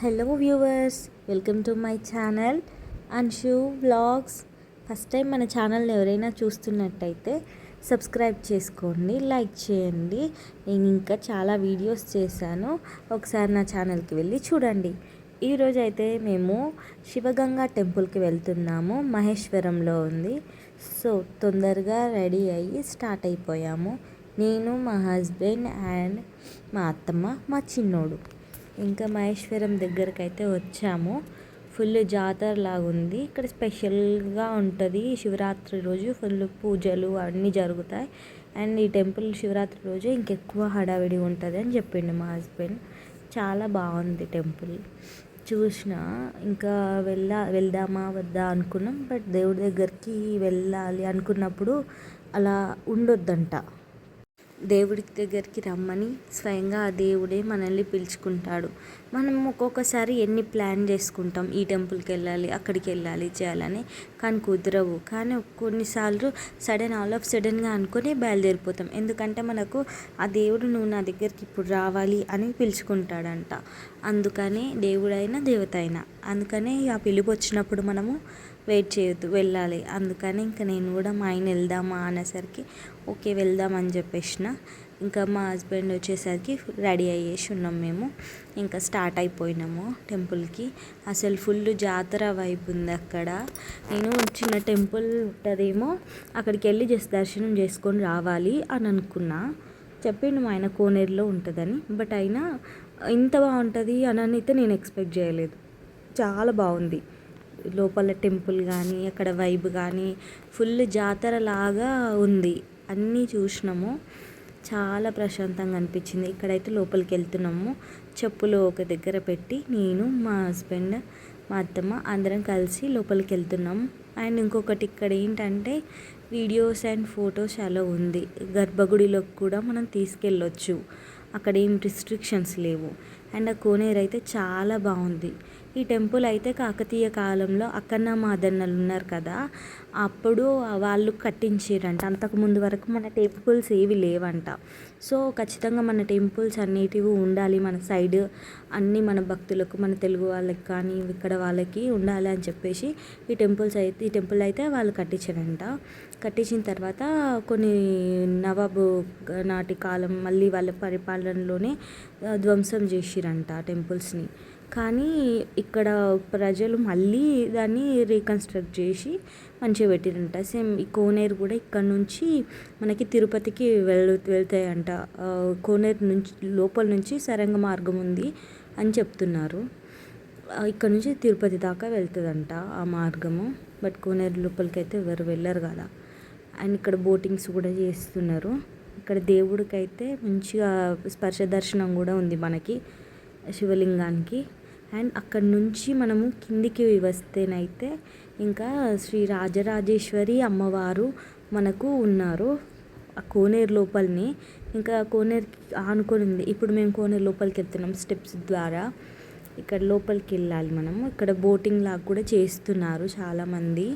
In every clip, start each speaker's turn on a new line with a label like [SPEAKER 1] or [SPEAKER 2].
[SPEAKER 1] Hello viewers, welcome to my channel Anshu vlogs. First time మన ఛానల్ని ఎవరైనా చూస్తున్నట్టయితే సబ్స్క్రైబ్ చేసుకోండి, లైక్ చేయండి. నేను ఇంకా చాలా వీడియోస్ చేశాను, ఒకసారి నా ఛానల్కి వెళ్ళి చూడండి. ఈరోజు అయితే మేము శివగంగా టెంపుల్కి వెళ్తున్నాము. మహేశ్వరంలో ఉంది. సో తొందరగా రెడీ అయ్యి స్టార్ట్ అయిపోయాము. నేను, మా హస్బెండ్ అండ్ మా అత్తమ్మ, మా చిన్నోడు. ఇంకా మహేశ్వరం దగ్గరికి అయితే వచ్చాము. ఫుల్ జాతర లాగా ఉంది ఇక్కడ. స్పెషల్గా ఉంటుంది శివరాత్రి రోజు. ఫుల్ పూజలు అన్నీ జరుగుతాయి. అండ్ ఈ టెంపుల్ శివరాత్రి రోజు ఇంకెక్కువ హడావిడి ఉంటుంది అని చెప్పిండు మా హస్బెండ్. చాలా బాగుంది టెంపుల్. చూసిన ఇంకా వెళ్దామా వద్దా అనుకున్నాం. బట్ దేవుడి దగ్గరికి వెళ్ళాలి అనుకున్నప్పుడు అలా ఉండొద్దంట. దేవుడి దగ్గరికి రమ్మని స్వయంగా ఆ దేవుడే మనల్ని పిలుచుకుంటాడు. మనం ఒక్కొక్కసారి ఎన్ని ప్లాన్ చేసుకుంటాం, ఈ టెంపుల్కి వెళ్ళాలి, అక్కడికి వెళ్ళాలి చేయాలని, కానీ కుదరవు. కానీ కొన్నిసార్లు ఆల్ ఆఫ్ సడన్గా అనుకొని బయలుదేరిపోతాం. ఎందుకంటే మనకు ఆ దేవుడు నువ్వు నా దగ్గరికి ఇప్పుడు రావాలి అని పిలుచుకుంటాడంట. అందుకనే దేవుడైనా దేవత అయినా అందుకనే ఆ పిలుపు వచ్చినప్పుడు మనము వెయిట్ చేయొద్దు, వెళ్ళాలి. అందుకని ఇంకా నేను కూడా మా ఆయన వెళ్దామా అనేసరికి ఓకే వెళ్దామని చెప్పేసిన. ఇంకా మా హస్బెండ్ వచ్చేసరికి రెడీ అయ్యేసి ఉన్నాం మేము. ఇంకా స్టార్ట్ అయిపోయినాము టెంపుల్కి. అసలు ఫుల్ జాతర వైపు ఉంది అక్కడ. నేను చిన్న టెంపుల్ ఉంటుందేమో అక్కడికి వెళ్ళి జస్ట్ దర్శనం చేసుకొని రావాలి అని అనుకున్నా. చెప్పిండు మా ఆయన కోనేరులో ఉంటుందని. బట్ అయినా ఇంత బాగుంటుంది అని అయితే నేను ఎక్స్పెక్ట్ చేయలేదు. చాలా బాగుంది లోపల టెంపుల్ కానీ, అక్కడ వైబ్ కానీ ఫుల్ జాతర లాగా ఉంది. అన్నీ చూసినాము. చాలా ప్రశాంతంగా అనిపించింది. ఇక్కడైతే లోపలికి వెళ్తున్నాము. చెప్పులు ఒక దగ్గర పెట్టి నేను, మా హస్బెండ్, మా అత్తమ్మ అందరం కలిసి లోపలికి వెళ్తున్నాం. అండ్ ఇంకొకటి ఇక్కడ ఏంటంటే వీడియోస్ అండ్ ఫొటోస్ అలా ఉంది. గర్భగుడిలోకి కూడా మనం తీసుకెళ్ళొచ్చు. అక్కడ ఏం రిస్ట్రిక్షన్స్ లేవు. అండ్ ఆ కోనేరు అయితే చాలా బాగుంది. ఈ టెంపుల్ అయితే కాకతీయ కాలంలో అక్కన్న మాదన్నలు ఉన్నారు కదా, అప్పుడు వాళ్ళు కట్టించారంట. అంతకుముందు వరకు మన టెంపుల్స్ ఏవి లేవంట. సో ఖచ్చితంగా మన టెంపుల్స్ అన్నిటివి ఉండాలి మన సైడ్. అన్నీ మన భక్తులకు, మన తెలుగు వాళ్ళకి కానీ ఇక్కడ వాళ్ళకి ఉండాలి అని చెప్పేసి ఈ టెంపుల్ అయితే వాళ్ళు కట్టించారంట. కట్టించిన తర్వాత కొన్ని నవాబు నాటి కాలం మళ్ళీ వాళ్ళ పరిపాలనలోనే ధ్వంసం చేసిరంట టెంపుల్స్ని. కానీ ఇక్కడ ప్రజలు మళ్ళీ దాన్ని రీకన్స్ట్రక్ట్ చేసి మంచిగా పెట్టిరంట. సేమ్ ఈ కోనేరు కూడా ఇక్కడ నుంచి మనకి తిరుపతికి వెళ్తాయంట. కోనేరు నుంచి లోపల నుంచి సరంగ మార్గం ఉంది అని చెప్తున్నారు. ఇక్కడ నుంచి తిరుపతి దాకా వెళ్తుందంట ఆ మార్గము. బట్ కోనేరు లోపలికి అయితే ఎవరు వెళ్ళరు కదా. అండ్ ఇక్కడ బోటింగ్స్ కూడా చేస్తున్నారు. ఇక్కడ దేవుడికైతే మంచిగా స్పర్శ దర్శనం కూడా ఉంది మనకి శివలింగానికి. అండ్ అక్కడి నుంచి మనము కిందికి వస్తేనైతే ఇంకా శ్రీ రాజరాజేశ్వరి అమ్మవారు మనకు ఉన్నారు ఆ కోనేరు లోపలనే. ఇంకా కోనేరుకి ఆనుకొని ఉంది. ఇప్పుడు మేము కోనేరు లోపలికి వెళ్తున్నాం స్టెప్స్ ద్వారా. ఇక్కడ లోపలికి వెళ్ళాలి మనము. ఇక్కడ బోటింగ్ లాగా కూడా చేస్తున్నారు చాలామంది.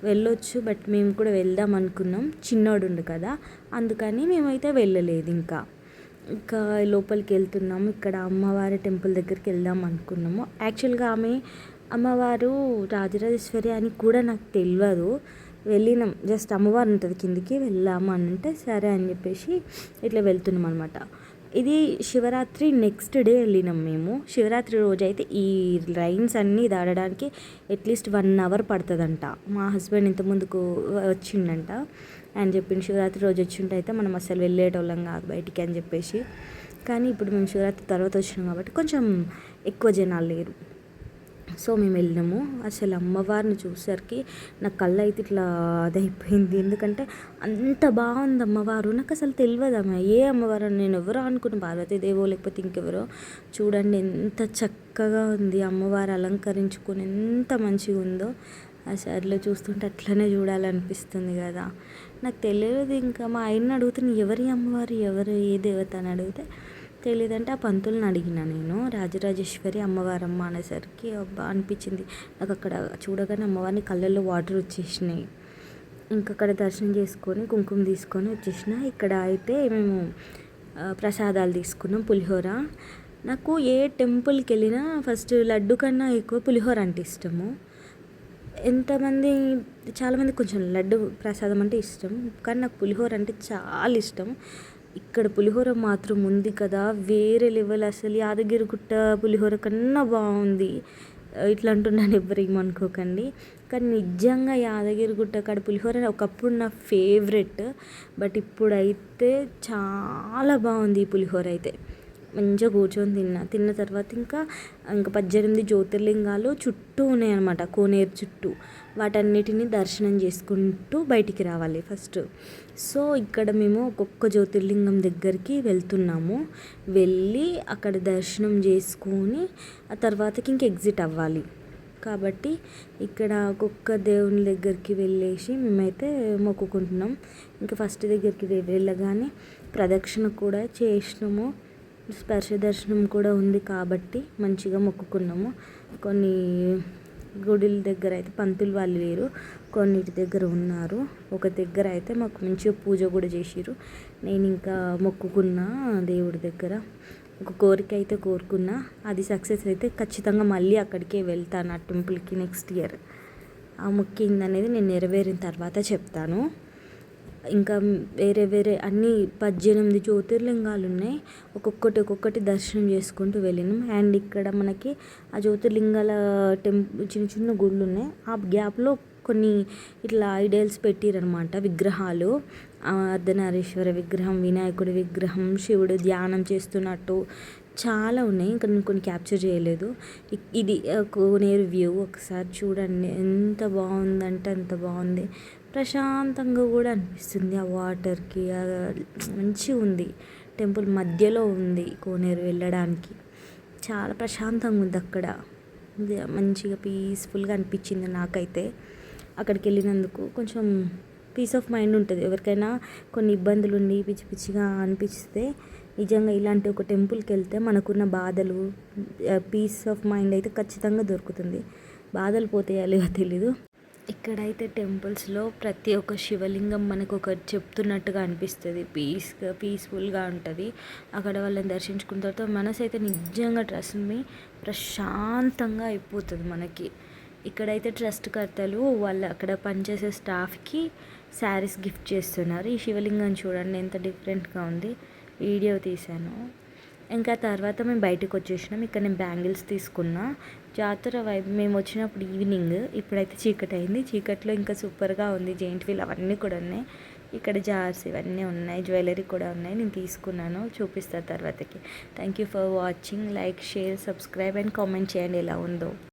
[SPEAKER 1] వెళ్ళొచ్చు. బట్ మేము కూడా వెళ్దాం అనుకున్నాం. చిన్నోడు ఉండు కదా, అందుకని మేమైతే వెళ్ళలేదు. ఇంకా లోపలికి వెళ్తున్నాము. ఇక్కడ అమ్మవారి టెంపుల్ దగ్గరికి వెళ్దాం అనుకున్నాము. యాక్చువల్గా అమ్మవారు రాజరాజేశ్వరి అని కూడా నాకు తెలియదు. వెళ్ళినాం, జస్ట్ అమ్మవారు ఉంటుంది కిందికి వెళ్దాము అని అంటే సరే అని చెప్పేసి ఇట్లా వెళ్తున్నాం అనమాట. ఇది శివరాత్రి నెక్స్ట్ డే వెళ్ళినాం మేము. శివరాత్రి రోజు అయితే ఈ లైన్స్ అన్నీ దాటడానికి అట్లీస్ట్ 1 hour పడుతుందంట. మా హస్బెండ్ ఇంత ముందుకు వచ్చిండంట అని చెప్పింది. శివరాత్రి రోజు వచ్చింటే అయితే మనం అసలు వెళ్ళేటోళ్ళం కాదు బయటికి అని చెప్పేసి. కానీ ఇప్పుడు మేము శివరాత్రి తర్వాత వచ్చినాం కాబట్టి కొంచెం ఎక్కువ జనాలు లేరు. సో మేము వెళ్ళినాము. అసలు అమ్మవారిని చూసేసరికి నా కళ్ళు అయితే ఇట్లా అదైపోయింది. ఎందుకంటే అంత బాగుంది అమ్మవారు. నాకు అసలు తెలియదు ఏ అమ్మవారు. నేను ఎవరో అనుకున్న, పార్వతీదేవో లేకపోతే ఇంకెవరో. చూడండి ఎంత చక్కగా ఉంది అమ్మవారు అలంకరించుకొని, ఎంత మంచిగా ఉందో. అసలు చూస్తుంటే అట్లనే చూడాలనిపిస్తుంది కదా. నాకు తెలియదు. ఇంకా మా ఆయన్ని అడుగుతాను ఎవరి అమ్మవారు, ఏ దేవత అని అడిగితే తెలియదంటే ఆ పంతులను అడిగిన నేను. రాజరాజేశ్వరి అమ్మవారమ్మ అనేసరికి అబ్బా అనిపించింది నాకు. అక్కడ చూడగానే అమ్మవారిని కళ్ళల్లో వాటర్ వచ్చేసినాయి. అక్కడ దర్శనం చేసుకొని కుంకుమ తీసుకొని వచ్చేసిన. ఇక్కడ అయితే మేము ప్రసాదాలు తీసుకున్నాం. పులిహోర నాకు ఏ టెంపుల్కి వెళ్ళినా ఫస్ట్ లడ్డు కన్నా ఎక్కువ పులిహోర అంటే ఇష్టము. ఎంతమంది చాలామంది కొంచెం లడ్డు ప్రసాదం అంటే ఇష్టం, కానీ నాకు పులిహోర అంటే చాలా ఇష్టం. ఇక్కడ పులిహోర మాత్రం ఉంది కదా, వేరే లెవెల్ అసలు. యాదగిరిగుట్ట పులిహోర కన్నా బాగుంది. ఇట్లా అంటున్నాను, ఎవ్వరు ఏమనుకోకండి. కానీ నిజంగా యాదగిరిగుట్ట కాడ పులిహోర ఒకప్పుడు నా ఫేవరెట్, బట్ ఇప్పుడైతే చాలా బాగుంది ఈ పులిహోర అయితే. మంచిగా కూర్చొని తిన్న తర్వాత ఇంకా 18 జ్యోతిర్లింగాలు చుట్టూ ఉన్నాయన్నమాట, కోనేరు చుట్టూ. వాటన్నిటిని దర్శనం చేసుకుంటూ బయటికి రావాలి ఫస్ట్. సో ఇక్కడ మేము ఒక్కొక్క జ్యోతిర్లింగం దగ్గరికి వెళ్తున్నాము. వెళ్ళి అక్కడ దర్శనం చేసుకొని ఆ తర్వాతకి ఇంక ఎగ్జిట్ అవ్వాలి. కాబట్టి ఇక్కడ ఒక్కొక్క దేవుని దగ్గరికి వెళ్ళేసి మేమైతే మొక్కుకుంటున్నాం. ఇంకా ఫస్ట్ దగ్గరికి వెళ్ళగానే ప్రదక్షిణ కూడా చేసినాము. స్పర్శ దర్శనం కూడా ఉంది కాబట్టి మంచిగా మొక్కుకున్నాము. కొన్ని గుడిల దగ్గర అయితే పంతులు వాళ్ళు లేరు, కొన్నిటి దగ్గర ఉన్నారు. ఒక దగ్గర అయితే మాకు మంచిగా పూజ కూడా చేసిర్రు. నేను ఇంకా మొక్కుకున్నా దేవుడి దగ్గర, ఒక కోరిక అయితే కోరుకున్నా. అది సక్సెస్ అయితే ఖచ్చితంగా మళ్ళీ అక్కడికే వెళ్తాను, ఆ టెంపుల్కి నెక్స్ట్ ఇయర్. ఆ మొక్కింది అనేది నేను నెరవేరిన తర్వాత చెప్తాను. ఇంకా వేరే అన్ని 18 జ్యోతిర్లింగాలు ఉన్నాయి. ఒక్కొక్కటి దర్శనం చేసుకుంటూ వెళ్ళినాం. అండ్ ఇక్కడ మనకి ఆ జ్యోతిర్లింగాల చిన్న చిన్న గుళ్ళు ఉన్నాయి. ఆ గ్యాప్లో కొన్ని ఇట్లా ఐడల్స్ పెట్టిరనమాట, విగ్రహాలు. అర్ధనారీశ్వర విగ్రహం, వినాయకుడి విగ్రహం, శివుడు ధ్యానం చేస్తున్నట్టు చాలా ఉన్నాయి. ఇంకా నేను కొన్ని క్యాప్చర్ చేయలేదు. ఇది కోనేరు వ్యూ ఒకసారి చూడండి, ఎంత బాగుందంటే అంత బాగుంది. ప్రశాంతంగా కూడా అనిపిస్తుంది ఆ వాటర్కి. మంచిగా ఉంది. టెంపుల్ మధ్యలో ఉంది కోనేరు వెళ్ళడానికి. చాలా ప్రశాంతంగా ఉంది అక్కడ. మంచిగా పీస్ఫుల్గా అనిపించింది నాకైతే. అక్కడికి వెళ్ళినందుకు కొంచెం పీస్ ఆఫ్ మైండ్ ఉంటుంది. ఎవరికైనా కొన్ని ఇబ్బందులు ఉండి పిచ్చి పిచ్చిగా అనిపిస్తే నిజంగా ఇలాంటి ఒక టెంపుల్కి వెళ్తే మనకున్న బాధలు, పీస్ ఆఫ్ మైండ్ అయితే ఖచ్చితంగా దొరుకుతుంది. బాధలు పోతాయో తెలీదు. ఇక్కడైతే టెంపుల్స్లో ప్రతి ఒక్క శివలింగం మనకు ఒకటి చెప్తున్నట్టుగా అనిపిస్తుంది. పీస్ఫుల్గా ఉంటుంది. అక్కడ వాళ్ళని దర్శించుకున్న తర్వాత మనసు అయితే నిజంగా ప్రశాంతంగా అయిపోతుంది మనకి. ఇక్కడైతే ట్రస్ట్ కర్తలు వాళ్ళు అక్కడ పనిచేసే స్టాఫ్కి శారీస్ గిఫ్ట్ చేస్తున్నారు. ఈ శివలింగం చూడండి ఎంత డిఫరెంట్గా ఉంది. వీడియో తీశాను. ఇంకా తర్వాత మేము బయటకు వచ్చేసినాం. ఇక్కడ నేను బ్యాంగిల్స్ తీసుకున్నా. జాతర వైపు మేము వచ్చినప్పుడు ఈవినింగ్, ఇప్పుడైతే చీకటి అయింది. చీకట్లో ఇంకా సూపర్గా ఉంది. జెయింట్ వీల్ అవన్నీ కూడా ఉన్నాయి. ఇక్కడ జార్స్ ఇవన్నీ ఉన్నాయి, జ్యువెలరీ కూడా ఉన్నాయి. నేను తీసుకున్నాను, చూపిస్తాను తర్వాతకి. Thank you for watching. Like, share, subscribe and comment చేయండి ఎలా ఉందో.